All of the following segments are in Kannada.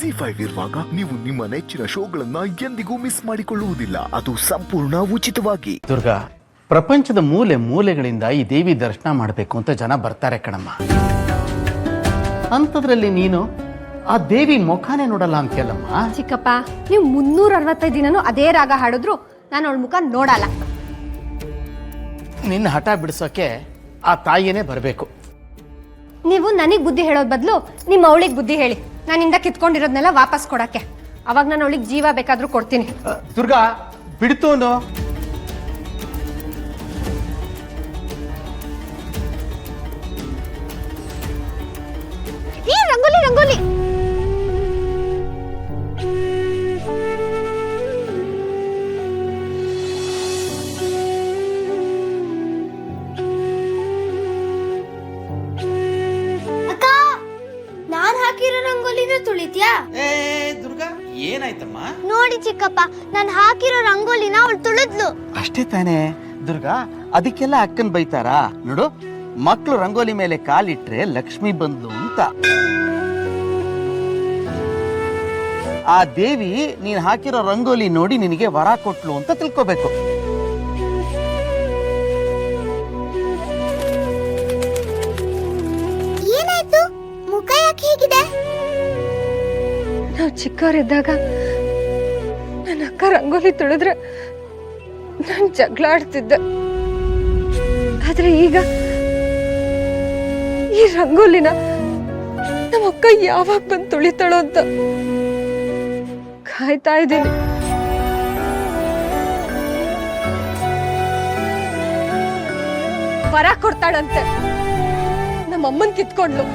ZEE5 ಇರುವಾಗ ನೀವು ನಿಮ್ಮ ನೆಚ್ಚಿನ ಶೋಗಳನ್ನ ಎಂದಿಗೂ ಮಿಸ್ ಮಾಡಿಕೊಳ್ಳುವುದಿಲ್ಲ. ಅದು ಸಂಪೂರ್ಣ ಉಚಿತವಾಗಿ. ದುರ್ಗಾ, ಪ್ರಪಂಚದ ಮೂಲೆ ಮೂಲೆಗಳಿಂದ ಈ ದೇವಿ ದರ್ಶನ ಮಾಡಬೇಕು ಅಂತ ಜನ ಬರ್ತಾರೆ ಕಣಮ್ಮ. ಅಂಥದ್ರಲ್ಲಿ ನೀನು ಆ ದೇವಿ ಮುಖಾನೇ ನೋಡಲ್ಲ ಅಂತೀಯಲ್ಲಮ್ಮ. ಚಿಕ್ಕಪ್ಪ, ನೀವು 365 ದಿನನೂ ಅದೇ ರಾಗ ಹಾಡಿದ್ರು ನಾನು ಅವಳ ಮುಖ ನೋಡಲ್ಲ. ನಿನ್ನ ಹಠ ಬಿಡಿಸೋಕೆ ಆ ತಾಯಿನೇ ಬರಬೇಕು. ನೀವು ನನಗೆ ಬುದ್ಧಿ ಹೇಳೋದ್ ಬದಲು ನಿಮ್ಮ ಅವಳಿಗೆ ಬುದ್ಧಿ ಹೇಳಿ, ನಾನಿಂದ ಕಿತ್ಕೊಂಡಿರೋದನ್ನೆಲ್ಲ ವಾಪಸ್ ಕೊಡಕ್ಕೆ. ಅವಾಗ ನಾನು ಅವಳಿಗೆ ಜೀವ ಬೇಕಾದ್ರೂ ಕೊಡ್ತೀನಿ. ದುರ್ಗಾ, ಬಿಡ್ತೋನು. ಈ ರಂಗೋಲಿ ರಂಗೋಲಿ ತುಳಿತ್ಯಾ? ದುರ್ಗಾ, ಏನಾಯ್ತಮ್ಮ? ನೋಡಿ ಚಿಕ್ಕಪ್ಪ, ನಾನು ಹಾಕಿರೋ ರಂಗೋಲಿನ ಅವಳು ತುಳಿದ್ಲು. ಅಷ್ಟೇ ತಾನೇ ದುರ್ಗಾ, ಅದಕ್ಕೆಲ್ಲ ಅಕ್ಕನ್ ಬೈತಾರಾ? ನೋಡು, ಮಕ್ಕಳು ರಂಗೋಲಿ ಮೇಲೆ ಕಾಲಿಟ್ರೆ ಲಕ್ಷ್ಮಿ ಬಂದ್ಲು ಅಂತ. ಆ ದೇವಿ ನೀನ್ ಹಾಕಿರೋ ರಂಗೋಲಿ ನೋಡಿ ನಿನಗೆ ವರ ಕೊಟ್ಲು ಅಂತ ತಿಳ್ಕೋಬೇಕು. ಏನಾಯ್ತು? ಮುಖ ಯಾಕೆ ಹೀಗಿದೆ? ನಾವು ಚಿಕ್ಕವರಿದ್ದಾಗ ನನ್ನ ಅಕ್ಕ ರಂಗೋಲಿ ತುಳಿದ್ರೆ ನಾನು ಜಗಳ ಆಡ್ತಿದ್ದೆ. ಆದ್ರೆ ಈಗ ಈ ರಂಗೋಲಿನ ನಮ್ಮ ಅಕ್ಕ ಯಾವಾಗ ಬಂದು ತುಳಿತಾಳೋ ಅಂತ ಕಾಯ್ತಾ ಇದ್ದೀನಿ. ವರ ಕೊಡ್ತಾಳಂತೆ. ನಮ್ಮ ಅಮ್ಮನ್ ಕಿತ್ಕೊಂಡ್ಲು,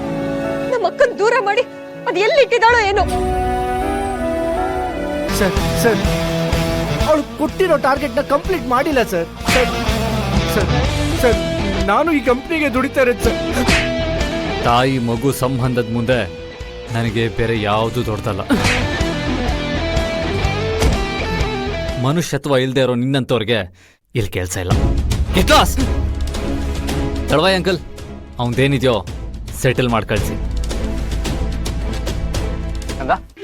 ನಮ್ಮ ಅಕ್ಕನ್ ದೂರ ಮಾಡಿ ಅದು ಎಲ್ಲಿ ಇಟ್ಟಿದ್ದಾಳೋ ಏನೋ. ಸರ್ ಸರ್, ಅವಳು ಕೊಟ್ಟಿರೋ ಟಾರ್ಗೆಟ್ನ ಕಂಪ್ಲೀಟ್ ಮಾಡಿಲ್ಲ ಸರ್. ಸರ್ ಸರ್ ಸರ್, ನಾನು ಈ ಕಂಪ್ನಿಗೆ ದುಡಿತಾ ಇರೋದು ಸರ್. ತಾಯಿ ಮಗು ಸಂಬಂಧದ ಮುಂದೆ ನನಗೆ ಬೇರೆ ಯಾವುದು ದೊಡ್ಡದಲ್ಲ. ಮನುಷ್ಯತ್ವ ಇಲ್ಲದೆ ಇರೋ ನಿನ್ನಂತವ್ರಿಗೆ ಇಲ್ಲಿ ಕೆಲಸ ಇಲ್ಲ. ತಡವಾಯ್ ಅಂಕಲ್, ಅವನದೇನಿದೆಯೋ ಸೆಟಲ್ ಮಾಡಿ ಕಳಿಸಿ.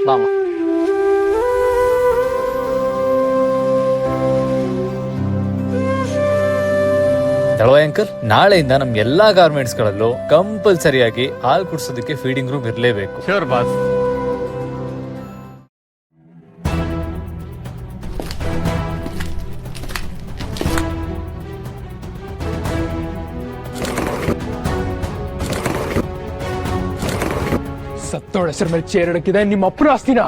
ಬಾಮ, ತಳವಾಯ್ ಅಂಕಲ್, ನಾಳೆಯಿಂದ ನಮ್ ಎಲ್ಲಾ ಗಾರ್ಮೆಂಟ್ಸ್ ಗಳಲ್ಲೂ ಕಂಪಲ್ಸರಿಯಾಗಿ ಹಾಲು ಕುಡಿಸೋದಕ್ಕೆ ಫೀಡಿಂಗ್ ರೂಮ್ ಇರಲೇಬೇಕು. Sure boss. ಸತ್ತೋಳ ಹೆಸರ ಮೇಲೆ ಚೇರ್ ಇಡಕ್ಕಿದೆ ನಿಮ್ಮ ಅಪ್ಪನ ಆಸ್ತಿನ.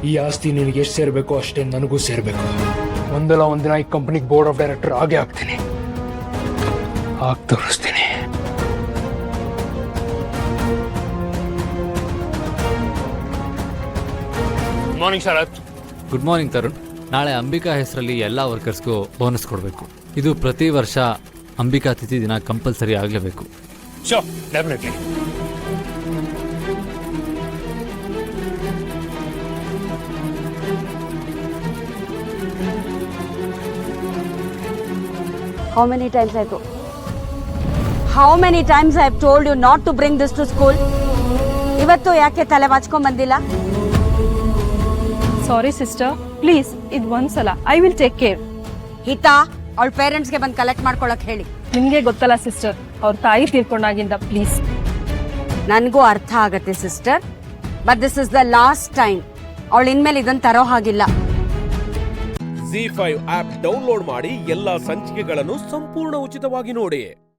ಈ ಆಸ್ತಿ ನಿನಗೆ ಎಷ್ಟು ಸೇರ್ಬೇಕು ಅಷ್ಟೇ ನನಗೂ ಸೇರ್ಬೇಕು. ಒಂದಲ್ಲ ಒಂದಿನ ಈ ಕಂಪನಿಗೆ ಬೋರ್ಡ್ ಆಫ್ ಡೈರೆಕ್ಟರ್ ಆಗೇ ಆಗ್ತೀನಿ. ಆಗ ತೋರಿಸ್ತೀನಿ. Good morning Sharath. Good morning Tarun. ನಾಳೆ ಅಂಬಿಕಾ ಹೆಸರಲ್ಲಿ ಎಲ್ಲಾ ವರ್ಕರ್ಸ್ಗೂ ಬೋನಸ್ ಕೊಡಬೇಕು. ಇದು ಪ್ರತಿ ವರ್ಷ ಅಂಬಿಕಾ ತಿಥಿ ದಿನ ಕಂಪಲ್ಸರಿ ಆಗಲೇಬೇಕು. Sure, definitely. How many times I have told you not to bring this to school? ಇವತ್ತು ಯಾಕೆ ತಲೆ ಬಾಚ್ಕೊಂಡ್ ಬಂದಿಲ್ಲ? ಸಾರಿ ಸಿಸ್ಟರ್, ಪ್ಲೀಸ್ ಇದು ಒಂದ್ಸಲ. I will take care. Hita, ಅವಳ ಪೇರೆಂಟ್ಸ್ಗೆ ಬಂದು ಕಲೆಕ್ಟ್ ಮಾಡ್ಕೊಳಕ್ ಹೇಳಿ. ನಿಮ್ಗೆ ಗೊತ್ತಲ್ಲ ಸಿಸ್ಟರ್, ಅವ್ರ ತಾಯಿ ತೀರ್ಕೊಂಡಾಗಿಂದ. ಪ್ಲೀಸ್. ನನಗೂ ಅರ್ಥ ಆಗತ್ತೆ sister, but this is the last time. ಅವಳು ಇನ್ಮೇಲೆ ಇದನ್ನ ತರೋ ಹಾಗಿಲ್ಲ. ZEE5 ಆಪ್ ಡೌನ್ಲೋಡ್ ಮಾಡಿ ಎಲ್ಲಾ ಸಂಚಿಕೆಗಳನ್ನು ಸಂಪೂರ್ಣ ಉಚಿತವಾಗಿ ನೋಡಿ.